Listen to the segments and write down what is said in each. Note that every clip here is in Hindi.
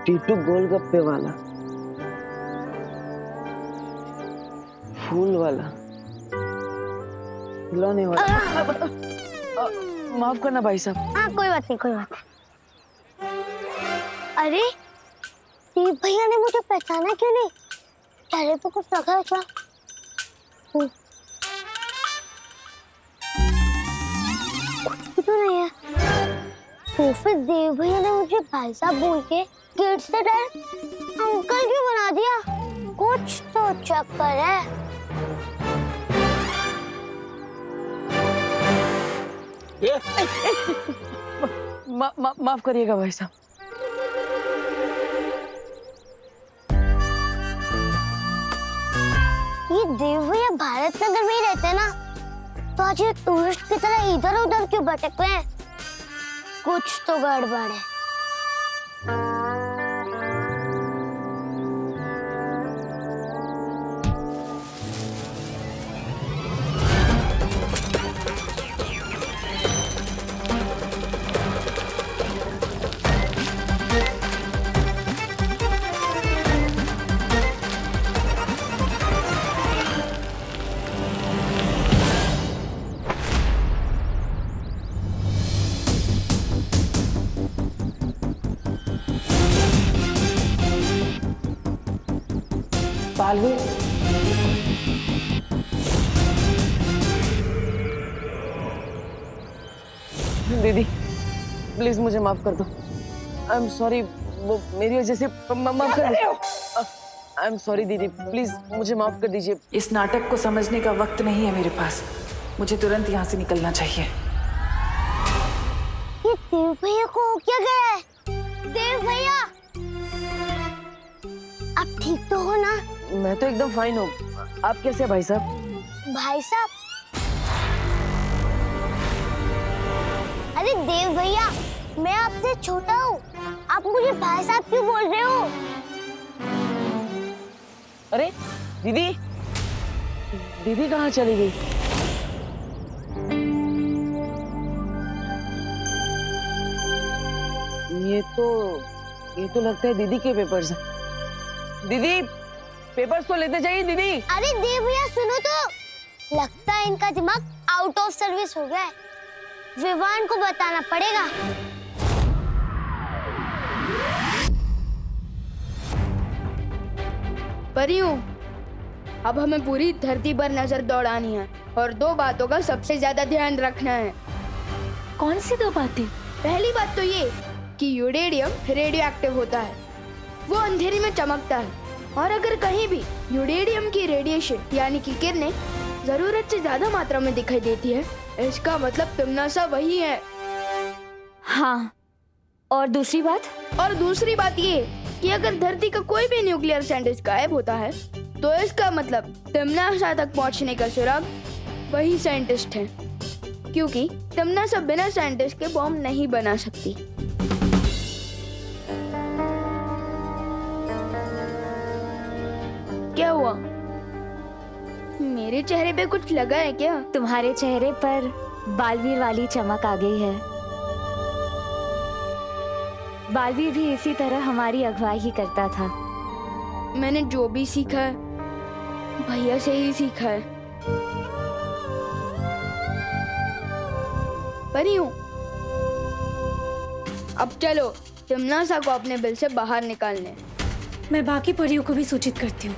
टीटू गोलगप्पे वाला, फूल वाला, खिलौने वाला। माफ करना भाई साहब। हाँ कोई बात नहीं, कोई बात नहीं। अरे दीप भैया ने मुझे पहचाना क्यों नहीं? चेहरे पे कुछ लगा है क्या? कुछ भी तो नहीं है। तो फिर देव भैया ने मुझे भाई साहब बोल के गेट से डायरेक्ट अंकल क्यों बना दिया? कुछ तो चक्कर है। माफ करिएगा भाई साहब। ये देव भैया भारत नगर में ही रहते हैं ना, तो आज ये टूरिस्ट की तरह इधर उधर क्यों भटक रहे हैं? कुछ तो गड़बड़ है। बालवीर, दीदी प्लीज मुझे माफ कर दो। आई एम सॉरी, वो मेरी वजह से माफ कर दो। आई एम सॉरी दीदी, प्लीज मुझे माफ कर दीजिए। इस नाटक को समझने का वक्त नहीं है मेरे पास। मुझे तुरंत यहाँ से निकलना चाहिए। ये देव भैया को क्या गया है? देव भैया, आप ठीक तो हो ना? मैं तो एकदम फाइन हूँ। आप कैसे हैं भाई साहब? भाई साहब? अरे देव भैया, मैं आपसे छोटा हूँ, आप मुझे भाई साहब क्यों बोल रहे हो? अरे दीदी, दीदी कहाँ चली गई? ये तो लगता है दीदी के पेपर्स हैं। दीदी पेपर्स तो लेते जाइए दीदी। अरे देव भैया सुनो तो, लगता है इनका दिमाग आउट ऑफ सर्विस हो गया है। विवान को बताना पड़ेगा। परियों, अब हमें पूरी धरती पर नजर दौड़ानी है और दो बातों का सबसे ज्यादा ध्यान रखना है। कौन सी दो बातें? पहली बात तो ये कि यूरेनियम रेडियो एक्टिव होता है, वो अंधेरे में चमकता है, और अगर कहीं भी यूरेनियम की रेडिएशन यानी कि किरणें जरूरत से ज्यादा मात्रा में दिखाई देती है, इसका मतलब तिम्नासा वही है। हाँ, और दूसरी बात? और दूसरी बात ये कि अगर धरती का कोई भी न्यूक्लियर साइंटिस्ट गायब होता है, तो इसका मतलब तिम्नासा तक पहुंचने का सुराग वही साइंटिस्ट है, क्योंकि तिम्नासा बिना साइंटिस्ट के बॉम्ब नहीं बना सकती। क्या हुआ? मेरे चेहरे पे कुछ लगा है क्या? तुम्हारे चेहरे पर बालवीर वाली चमक आ गई है। बालवीर भी इसी तरह हमारी अगुवाई ही करता था। मैंने जो भी सीखा है भैया से ही सीखा है। परियों, अब चलो तिम्नासा को अपने बिल से बाहर निकालने। मैं बाकी परियों को भी सूचित करती हूँ।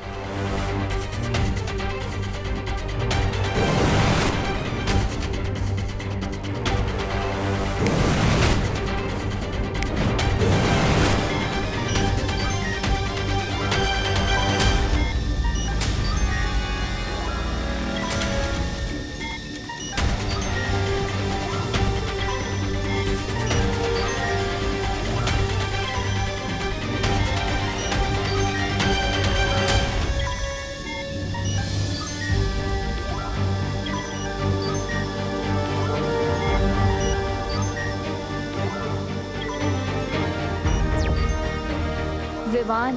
विवान।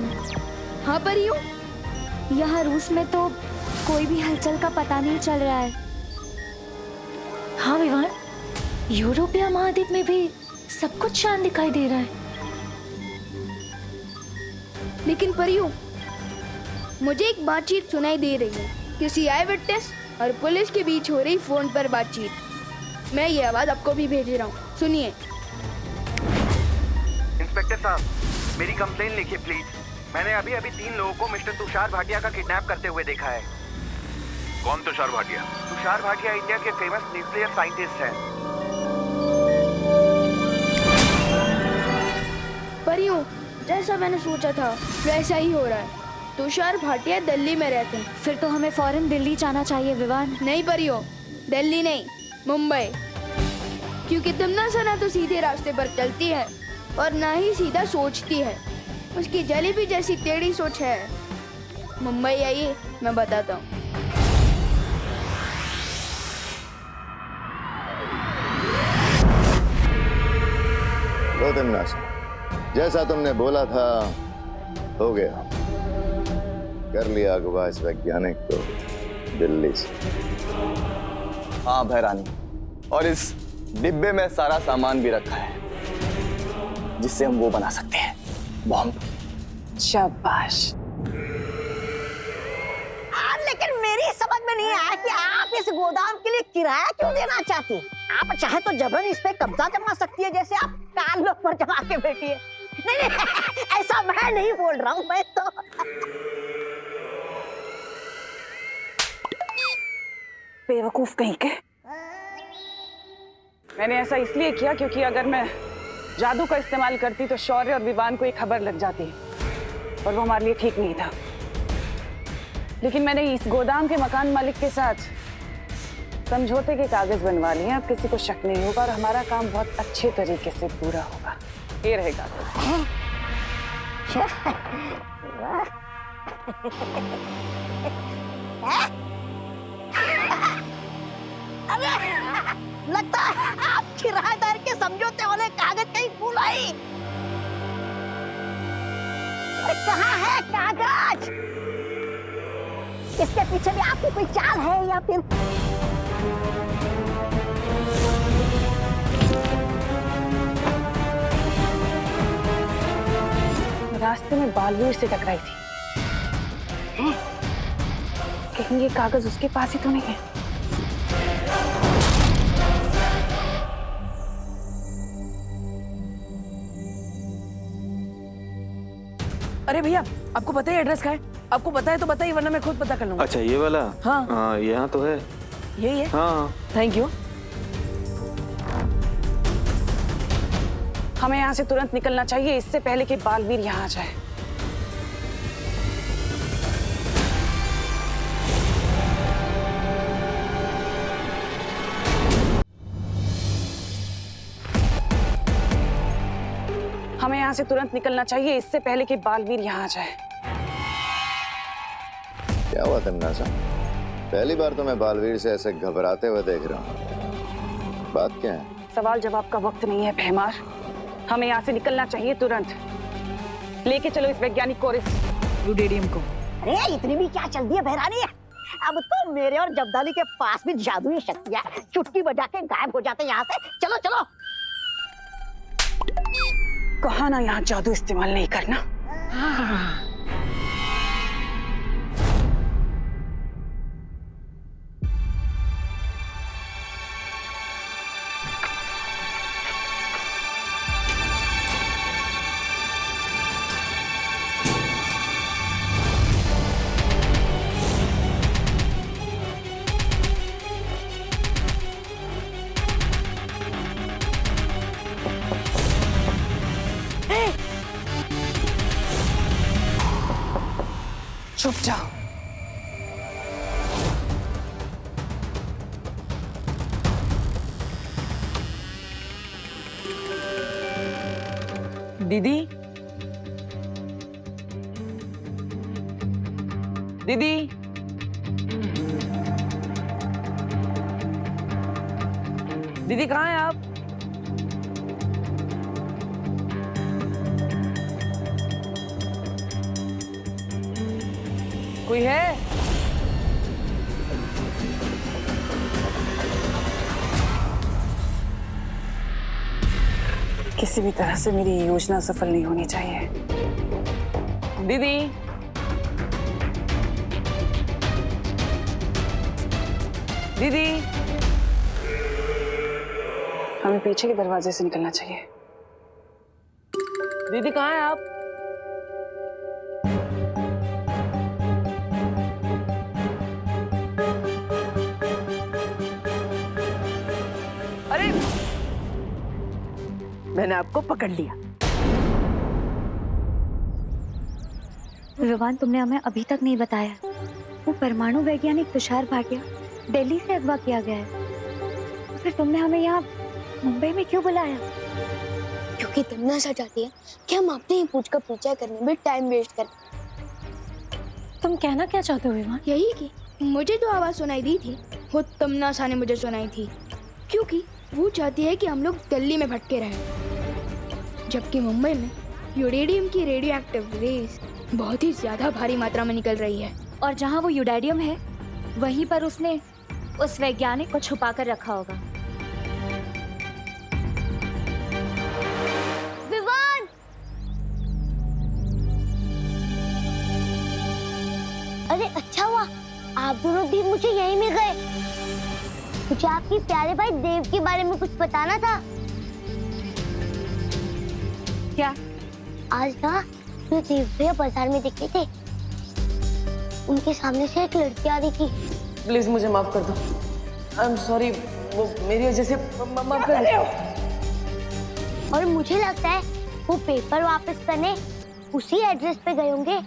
हाँ परियों, यहाँ रूस में तो कोई भी हलचल का पता नहीं चल रहा है। हाँ विवान, यूरोपीय महाद्वीप में भी सब कुछ शांत दिखाई दे रहा है। लेकिन परियों, मुझे एक बातचीत सुनाई दे रही है, किसी आई विटनेस और पुलिस के बीच हो रही फोन पर बातचीत। मैं ये आवाज आपको भी भेज रहा हूँ, सुनिए। इंस्पेक्टर साहब, मेरी कंप्लेन लिखिए प्लीज। मैंने अभी 3 लोगों को मिस्टर तुषार भाटिया का किडनैप करते हुए देखा है। कौन तुषार भाटिया? तुषार भाटिया इंडिया के फेमस न्यूक्लियर साइंटिस्ट हैं। परियों, जैसा मैंने सोचा था वैसा ही हो रहा है। तुषार भाटिया दिल्ली में रहते हैं। फिर तो हमें फौरन दिल्ली जाना चाहिए विवान। नहीं परियों, दिल्ली नहीं, मुंबई। क्योंकि तुमना तो सीधे रास्ते पर चलती है और ना ही सीधा सोचती है। उसकी जलेबी जैसी टेढ़ी सोच है। मुंबई आइए, मैं बताता हूँ। तुमना, जैसा तुमने बोला था हो गया। कर लिया अगवा इस वैज्ञानिक को दिल्ली से। हाँ भैरानी, और इस डिब्बे में सारा सामान भी रखा है जिससे हम वो बना सकते हैं, बॉम्ब। शाबाश। लेकिन मेरी समझ में नहीं आया कि आप इस गोदाम के लिए किराया क्यों देना चाहती हैं? आप चाहे तो जबरन इस पे कब्जा जमा सकती है, जैसे आप कान लोग पर जमा के बैठी है। नहीं, ऐसा मैं नहीं बोल रहा हूँ। मैं तो बेवकूफ कहीं के। मैंने ऐसा इसलिए किया क्योंकि अगर मैं जादू का इस्तेमाल करती तो शौर्य और विवान को एक खबर लग जाती और वो हमारे लिए ठीक नहीं था। लेकिन मैंने इस गोदाम के मकान मालिक के साथ समझौते के कागज बनवा लिए। अब किसी को शक नहीं होगा और हमारा काम बहुत अच्छे तरीके से पूरा होगा। ये रहे कागज। लगता है आप किराएदार के समझौते वाले कागज कहीं भूल आई। कहाँ है कागज? इसके पीछे भी आपकी कोई चाल है या फिर? रास्ते में बालवीर से टकराई थी। कहीं ये कागज उसके पास ही तो नहीं है? अरे भैया, आपको पता है एड्रेस का है? आपको पता है तो बताइए, वरना मैं खुद पता कर लूंगा। अच्छा ये वाला? हाँ यहाँ तो है। यही है? हाँ थैंक यू। हमें यहाँ से तुरंत निकलना चाहिए, इससे पहले कि बालवीर यहाँ आ जाए। हमें यहाँ से तुरंत निकलना चाहिए, इससे पहले कि बालवीर यहाँ आ जाए। क्या हुआ तुमना सा? पहली बार तो मैं बालवीर से ऐसे घबराते हुए देख रहा हूँ। बात क्या है? सवाल जवाब का वक्त नहीं है भैमार। हमें यहाँ से निकलना चाहिए तुरंत। लेके चलो इस वैज्ञानिक को और इस यूडेरियम को। अरे इतनी भी क्या चल दी है बहरानी? अब तो मेरे और जब्दाली के पास भी जादुई शक्तियां चुटकी बजा के गायब हो जाते यहाँ से। चलो चलो। कहा ना यहाँ जादू इस्तेमाल नहीं करना। चुप जाओ। दीदी, दीदी, दीदी कहाँ हैं आप? कोई है? किसी भी तरह से मेरी योजना सफल नहीं होनी चाहिए। दीदी, दीदी, हमें पीछे के दरवाजे से निकलना चाहिए। दीदी कहाँ हैं आप? अरे, मैंने आपको पकड़ लिया। विवान, तुमने हमें अभी तक नहीं बताया, वो परमाणु वैज्ञानिक तुषार भाटिया दिल्ली से अगवा किया गया है। फिर तुमने हमें यहाँ मुंबई में क्यों बुलाया? क्योंकि तमन्ना चाहती है कि हम अपने ही पूछ का पीछा करने में टाइम वेस्ट करें। तुम कहना क्या चाहते हो विवान? यही कि मुझे जो आवाज सुनाई दी थी वो तमन्ना ने मुझे सुनाई थी, क्योंकि वो चाहती है कि हम लोग दिल्ली में भटके रहें, जबकि मुंबई में यूरेनियम की रेडियो एक्टिव रेस बहुत ही ज्यादा भारी मात्रा में निकल रही है। और जहाँ वो यूरेनियम है वहीं पर उसने उस वैज्ञानिक को छुपा कर रखा होगा। विवान! अरे अच्छा हुआ आप दोनों भी मुझे यहीं मिल गए। मुझे आपके प्यारे भाई देव के बारे में कुछ बताना था। क्या? आज ना जो देव भैया बाजार में दिखे थे, उनके सामने से एक लड़की आ रही थी। प्लीज मुझे माफ कर दो। आई एम सॉरी, वो मेरी वजह से माफ कर दो। और मुझे लगता है वो पेपर वापस करने उसी एड्रेस पे गए होंगे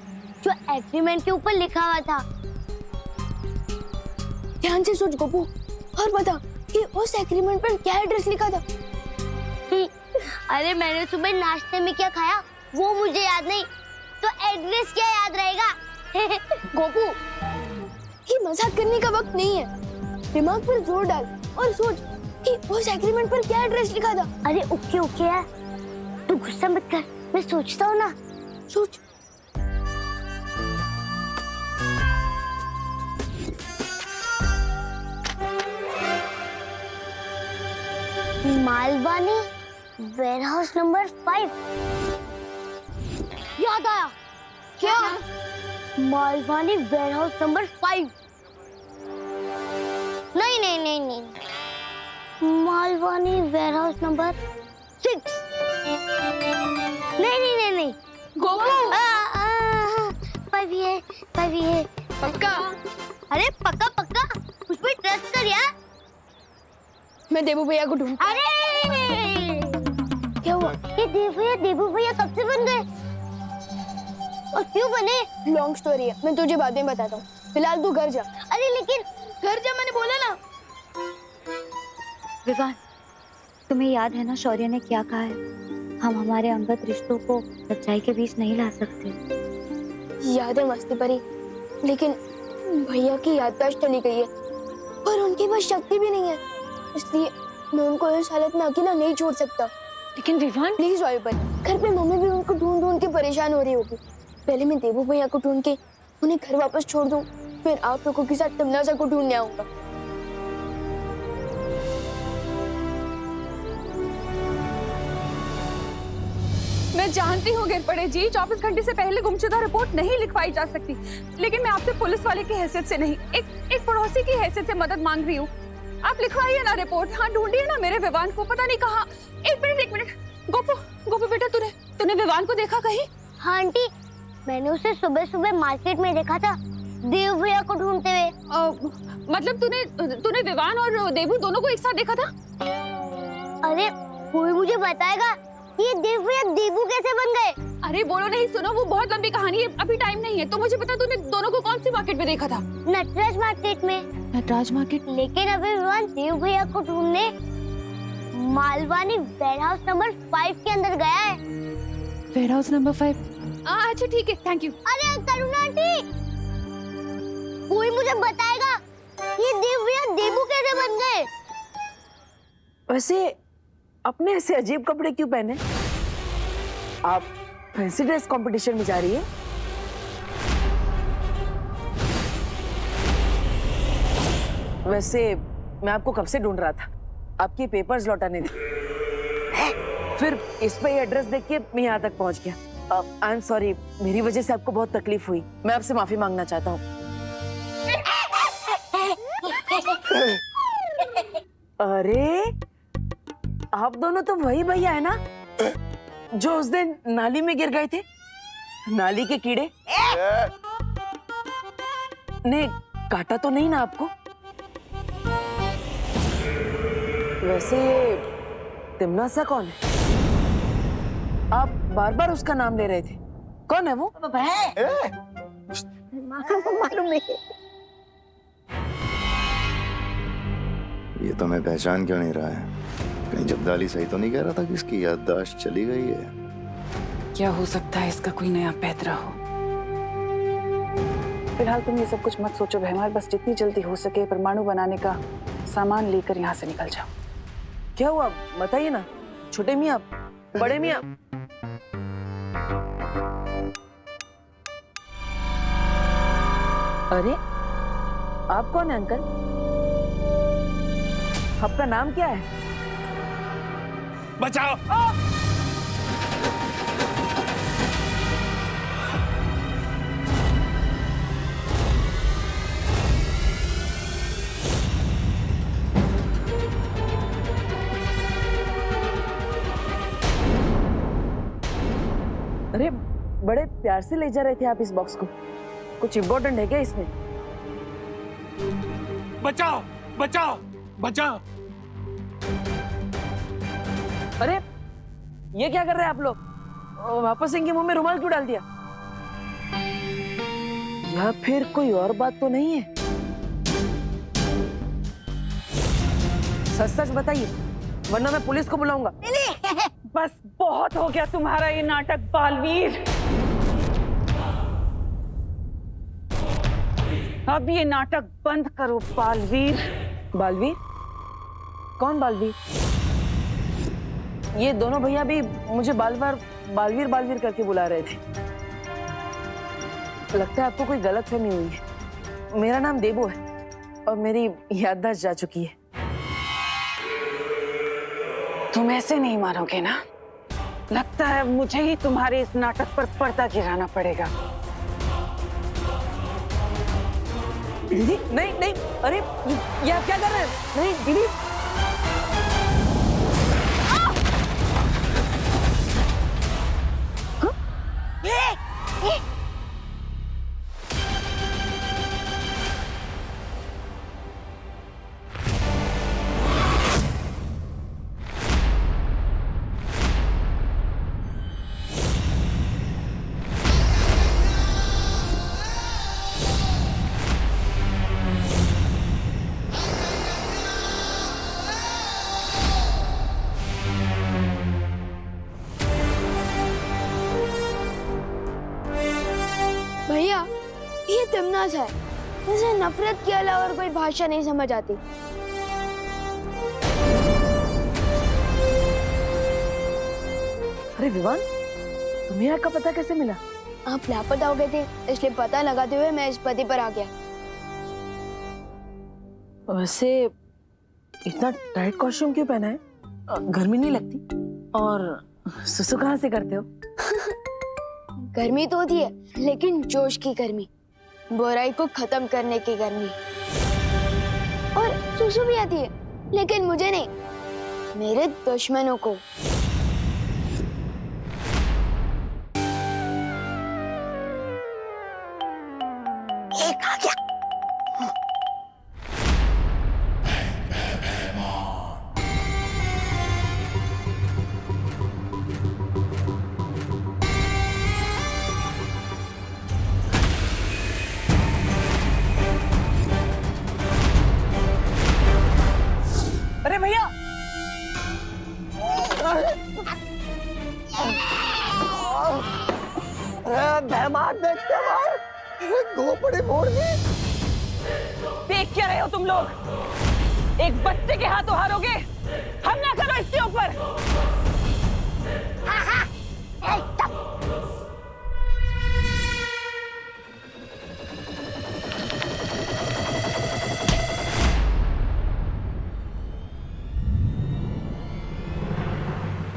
जो एग्रीमेंट के ऊपर लिखा हुआ था। ध्यान से सोच गोपू और बता कि उस एग्रीमेंट पर क्या एड्रेस लिखा था। अरे मैंने सुबह नाश्ते में क्या खाया वो मुझे याद नहीं, तो एड्रेस क्या याद रहेगा? गोपू, ये मजाक करने का वक्त नहीं है। दिमाग पर जोर डाल और सोच कि उस एग्रीमेंट पर क्या एड्रेस लिखा था। अरे ओके ओके यार, तू गुस्सा मत कर, मैं सोचता हूँ ना। सोच। Malvani warehouse number 5। याद आया। क्या? Malvani warehouse number 5। नहीं नहीं नहीं नहीं, मालवानी वेयरहाउस नंबर 6। नहीं नहीं नहीं नहीं, गोपू, 5 ये पक्का? अरे पक्का पक्का, उस पर ट्रस्ट कर यार। मैं देबू भैया को ढूंढ। अरे क्या हुआ? ये देबू भैया कब से बन गए और क्यों बने? लॉन्ग स्टोरी है, मैं तुझे बाद में बताता हूँ। फिलहाल तू घर जा। अरे लेकिन घर जा, मैंने बोला ना। विवान, तुम्हें याद है ना शौर्य ने क्या कहा है? हम हमारे अंगत रिश्तों को सच्चाई के बीच नहीं ला सकते। याद है मस्ती परी, लेकिन भैया की याददाश्त चली गई है और उनके पास शक्ति भी नहीं है, इसलिए मैं उनको इस हालत में अकेला नहीं छोड़ सकता। लेकिन विवान, प्लीज वायु पर, घर पे मम्मी भी उनको ढूंढ ढूंढ के परेशान हो रही होगी। पहले मैं देबू भैया को ढूंढ के उन्हें घर वापस छोड़ दूं, फिर आप लोगों के साथ तमन्ना को ढूंढने आऊंगा। मैं जानती हूँ गिरपड़े जी, 24 घंटे से पहले गुमशुदा रिपोर्ट नहीं लिखवाई जा सकती, लेकिन मैं आपसे पुलिस वाले की हैसियत से नहीं, एक पड़ोसी की हैसियत से मदद मांग रही हूँ। आप लिखवाइए ना रिपोर्ट। हाँ, ढूंढिए ना मेरे विवान को, पता नहीं कहाँ। एक मिनट गोपू बेटा, तूने विवान को देखा कहीं? हाँ आंटी, मैंने उसे सुबह सुबह मार्केट में देखा था देव भैया को ढूंढते हुए। मतलब तूने विवान और देबू दोनों को एक साथ देखा था? अरे कोई मुझे बताएगा ये देव भैया देबू कैसे बन गए? अरे बोलो नहीं, सुनो, वो बहुत लंबी कहानी है, अभी टाइम नहीं है। तो मुझे बता, तूने दोनों को कौन सी मार्केट में देखा था? नटराज मार्केट में। नटराज मार्केट? लेकिन अभी विवान देव भैया को ढूंढने मालवानी वेयरहाउस नंबर 5 के अंदर गया है। Warehouse number 5? अच्छा ठीक है, थैंक यू। अरे करुणा आंटी, कोई मुझे बताएगा ये देव भैया देबू कैसे बन गए? वैसे अपने ऐसे अजीब कपड़े क्यों पहने? आप फैंसी ड्रेस कंपटीशन में जा रही है? वैसे मैं आपको कब से ढूंढ रहा था, आपके पेपर्स लौटाने थे। फिर इस पे एड्रेस देख के मैं यहाँ तक पहुंच गया। आई एम सॉरी, मेरी वजह से आपको बहुत तकलीफ हुई। मैं आपसे माफी मांगना चाहता हूँ। अरे आप दोनों तो वही भैया है ना जो उस दिन नाली में गिर गए थे? नाली के कीड़े ने काटा तो नहीं ना आपको? वैसे ये तिमना सा कौन है? आप बार बार उसका नाम ले रहे थे। कौन है वो? मालूम नहीं। ये तो मैं पहचान क्यों नहीं रहा है? कहीं जब्दाली सही तो नहीं कह रहा था कि इसकी याददाश्त चली गई है? क्या हो सकता है इसका कोई नया पैतरा हो। फिलहाल तुम ये सब कुछ मत सोचो बहमार, बस जितनी जल्दी हो सके परमाणु बनाने का सामान लेकर यहाँ से निकल जाओ। क्या हुआ बताइए ना, छोटे मियाँ, बड़े मियाँ? अरे आप कौन है अंकल? आपका नाम क्या है? बचाओ! अरे बड़े प्यार से ले जा रहे थे आप इस बॉक्स को। कुछ इम्पोर्टेंट है क्या इसमें? बचाओ! बचाओ! बचाओ! अरे ये क्या कर रहे हैं आप लोग? वापस इनके मुंह में रुमाल क्यों डाल दिया? या फिर कोई और बात तो नहीं है? सच सच बताइए, वरना मैं पुलिस को बुलाऊंगा। बस बहुत हो गया तुम्हारा ये नाटक बालवीर। अब ये नाटक बंद करो बालवीर। बालवीर? कौन बालवीर? ये दोनों भैया भी मुझे बालवीर बालवीर करके बुला रहे थे। लगता है आपको कोई गलतफहमी हुई है। मेरा नाम देबू है और मेरी याददाश्त जा चुकी है। तुम ऐसे नहीं मारोगे ना? लगता है मुझे ही तुम्हारे इस नाटक पर पर्दा गिराना पड़ेगा। दीदी नहीं नहीं, अरे ये आप क्या कर रहे हैं? नहीं दीदी। भैया ये तिमनाज है, मुझे नफरत के अलावा और कोई भाषा नहीं समझ आती। अरे विवान, तुम्हें यहाँ का पता कैसे मिला? आप लापता हो गए थे, इसलिए पता लगाते हुए मैं इस पते पर आ गया। वैसे इतना टाइट कॉस्ट्यूम क्यों पहना है? गर्मी नहीं लगती? और सुसु कहाँ से करते हो? गर्मी तो होती है, लेकिन जोश की गर्मी, बुराई को खत्म करने की गर्मी। और सुसु भी आती है, लेकिन मुझे नहीं, मेरे दुश्मनों को। एक आ गया। अरे भैया, बेहमान देखते मार, घोपड़ी फोड़ दी। देख क्या रहे हो तुम लोग? एक बच्चे के हाथों हारोगे? हमला करो इसके ऊपर।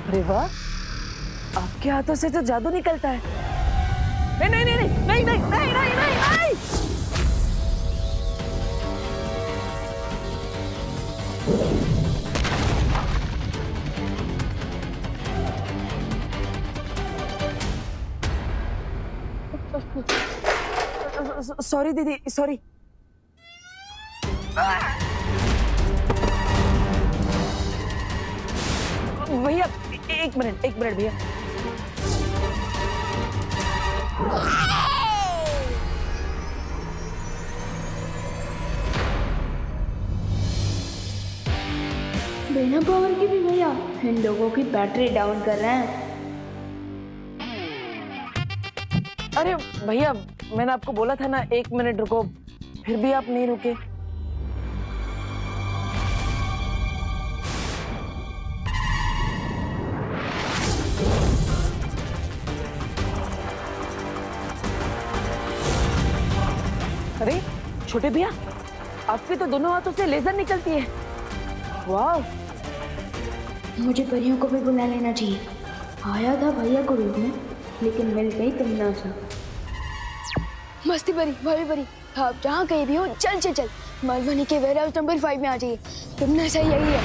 अरे वाह, आपके इनके हाथों से तो जादू निकलता है। नहीं नहीं नहीं नहीं नहीं नहीं नहीं नहीं नहीं, नहीं। सॉरी दीदी, सॉरी। भैया एक मिनट भैया। बिना पावर के भी भैया इन लोगों की बैटरी डाउन कर रहे हैं। अरे भैया, मैंने आपको बोला था ना 1 मिनट रुको, फिर भी आप नहीं रुके। अरे छोटे भैया, आपके तो दोनों हाथों से लेजर निकलती है। वाह! मुझे परियों को भी बुला लेना चाहिए। आया था भैया को रूप में, लेकिन मिल गई तमन्ना। मस्ती परी, भाभी परी, आप जहाँ कहीं भी हो चल चल चल मालवनी के वेयर हाउस नंबर 5 में आ जाइए। तुमने सही यही है।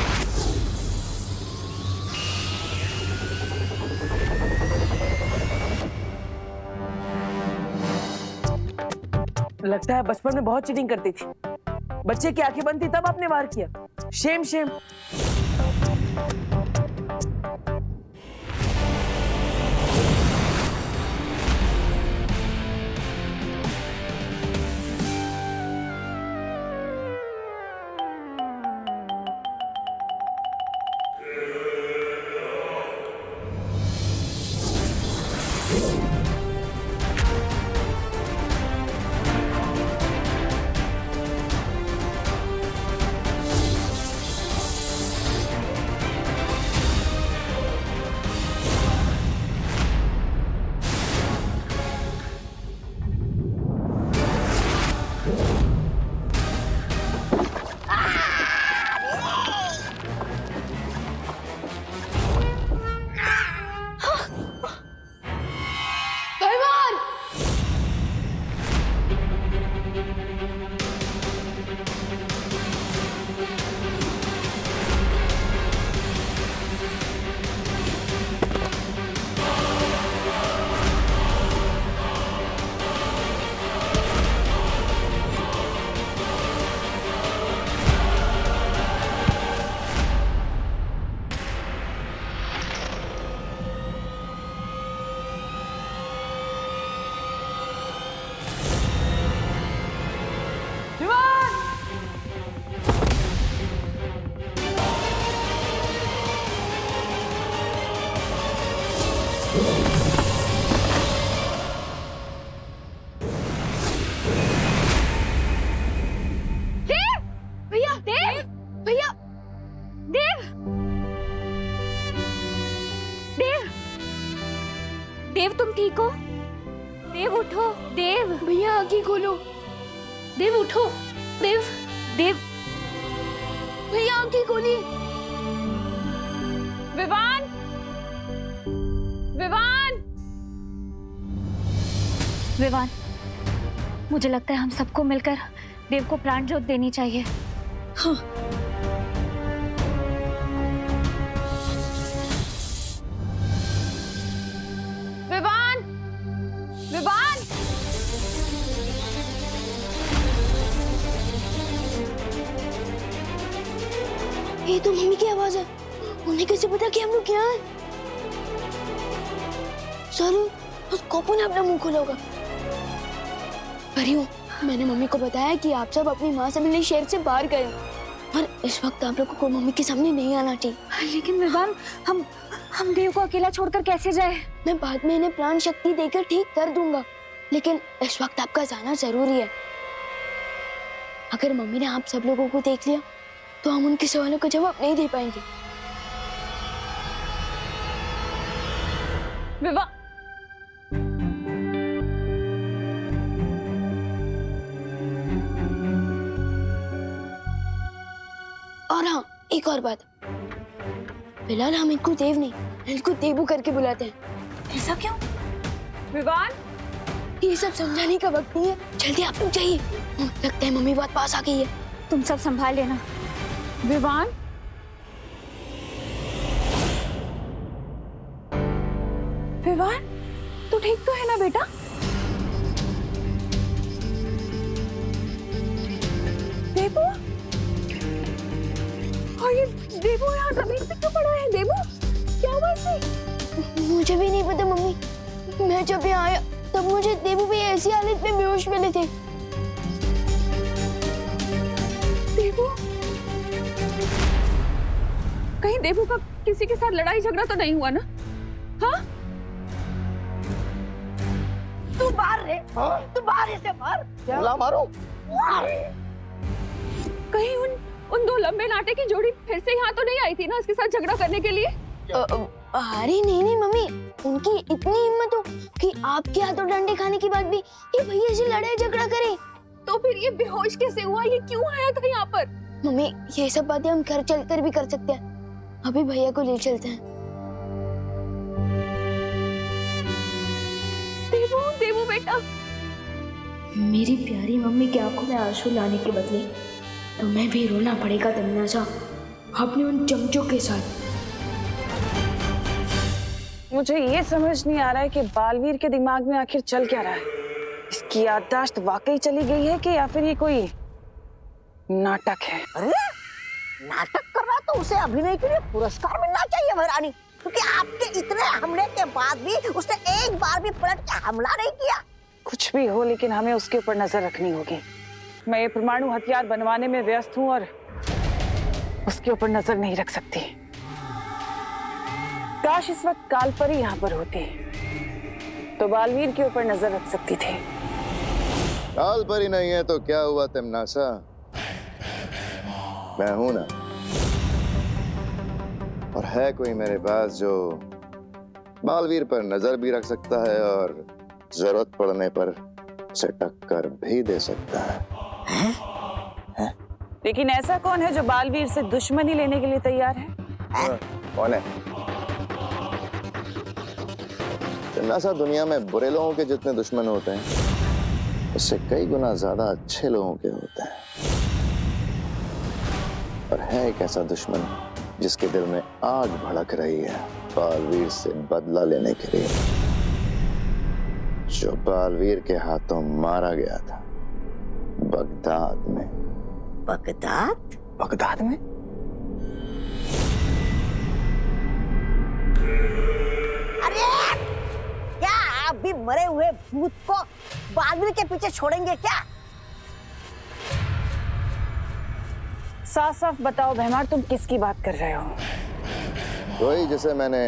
लगता है बचपन में बहुत चीटिंग करती थी। बच्चे की आंखें बंद थी तब आपने वार किया। Shem Shem. देव तुम ठीक हो? देव उठो। देव भैया आंखें खोलो। देव उठो। देव देव भैया आंखें खोली। विवान, विवान, विवान, मुझे लगता है हम सबको मिलकर देव को प्राण ज्योत देनी चाहिए। हाँ। विवान, विवान, ये तो मम्मी की आवाज है। उन्हें कैसे पता कि हम लोग क्या हैं? जरूर उस कॉपू ने अपना मुंह खोला होगा। परियों, मैंने मम्मी को बताया कि आप सब अपनी माँ से मिलने शहर से बाहर गए, पर इस वक्त आप लोगों को मम्मी के सामने नहीं आना चाहिए। लेकिन विवान, हम देव को अकेला छोड़कर कैसे जाए? मैं बाद में इन्हें प्राण शक्ति देकर ठीक कर दूंगा, लेकिन इस वक्त आपका जाना जरूरी है। अगर मम्मी ने आप सब लोगों को देख लिया तो हम उनके सवालों का जवाब नहीं दे पाएंगे। विवान, और हाँ, एक और बात, फिलहाल हम इनको देव नहीं, इनको देवू करके बुलाते हैं। ऐसा क्यों? विवान, ये सब समझाने का वक्त नहीं है, जल्दी आप लोग जाइए। लगता है मम्मी बात पास आ गई है। तुम सब संभाल लेना। विवान, विवान, तू ठीक तो है ना बेटा? देवू, और ये देवू यहाँ जमीन पे क्यों पड़ा है? देवू, क्या हुआ इसे? मुझे भी नहीं पता मम्मी, मैं जब यहाँ आया तब मुझे देवू भी ऐसी हालत में बेहोश मिले थे। देवू, कहीं देवू का किसी के साथ लड़ाई झगड़ा तो नहीं हुआ ना? हाँ? तू मार रे, तू मार इसे, मार। बोला मारो। कहीं उन दो लंबे नाटे की जोड़ी फिर से यहाँ तो नहीं आई थी ना इसके साथ झगड़ा करने के लिए? अरे नहीं मम्मी, उनकी इतनी हिम्मत हो कि आपके हाथों डंडे खाने के बाद भी ये भैया से लड़ाई झगड़ा करे। तो फिर ये बेहोश कैसे हुआ? ये क्यों आया था यहाँ पर? मम्मी, ये सब बातें हम घर चलकर भी कर सकते हैं। अभी भैया को ले चलते हैं। देवू, देवू बेटा। मेरी प्यारी मम्मी की आंखों में आंसू लाने के बदले तुम्हें भी रोना पड़ेगा तमन्ना, अपने उन चमचों के साथ। मुझे ये समझ नहीं आ रहा है कि बालवीर के दिमाग में आखिर चल क्या रहा है। इसकी याददाश्त वाकई चली गई है कि या फिर ये कोई नाटक है? अरे नाटक कर रहा तो उसे अभिनय के लिए पुरस्कार मिलना चाहिए महारानी, क्योंकि आपके इतने हमले के बाद भी उसने एक बार भी पलट के हमला नहीं किया। कुछ भी हो, लेकिन हमें उसके ऊपर नजर रखनी होगी। मैं ये परमाणु हथियार बनवाने में व्यस्त हूँ और उसके ऊपर नजर नहीं रख सकती। काश इस वक्त कालपरी यहाँ पर होती तो बालवीर के ऊपर नजर रख सकती थी। कालपरी नहीं है तो क्या हुआ तमन्नासा, मैं हूं ना। और है कोई मेरे पास जो बालवीर पर नजर भी रख सकता है और जरूरत पड़ने पर उसे टक्कर भी दे सकता है? लेकिन ऐसा कौन है जो बालवीर से दुश्मनी लेने के लिए तैयार है? कौन है? तमन्नासा, दुनिया में बुरे लोगों के जितने दुश्मन होते हैं उससे कई गुना ज्यादा अच्छे लोगों के होते हैं। और है एक ऐसा दुश्मन जिसके दिल में आग भड़क रही है बालवीर से बदला लेने के लिए, जो बालवीर के हाथों मारा गया था बगदाद में। बगदाद? बगदाद में? अरे क्या आप भी मरे हुए भूत को बालवीर के पीछे छोड़ेंगे क्या? साफ साफ बताओ भैमार, तुम किसकी बात कर रहे हो? वही जिसे मैंने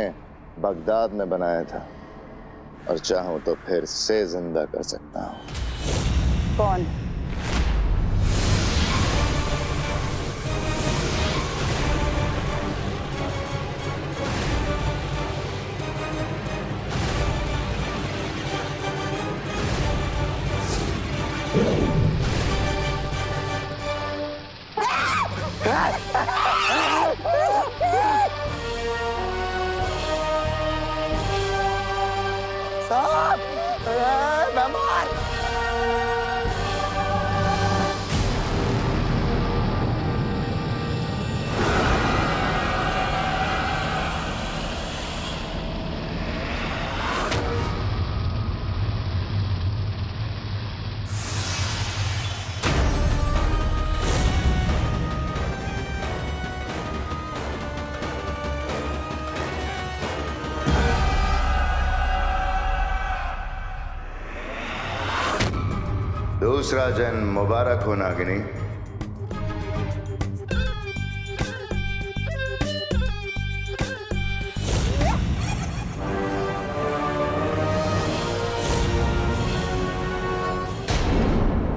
बगदाद में बनाया था और चाहूं तो फिर से जिंदा कर सकता हूं। कौन? दूसरा जन्म मुबारक हो नागिनी।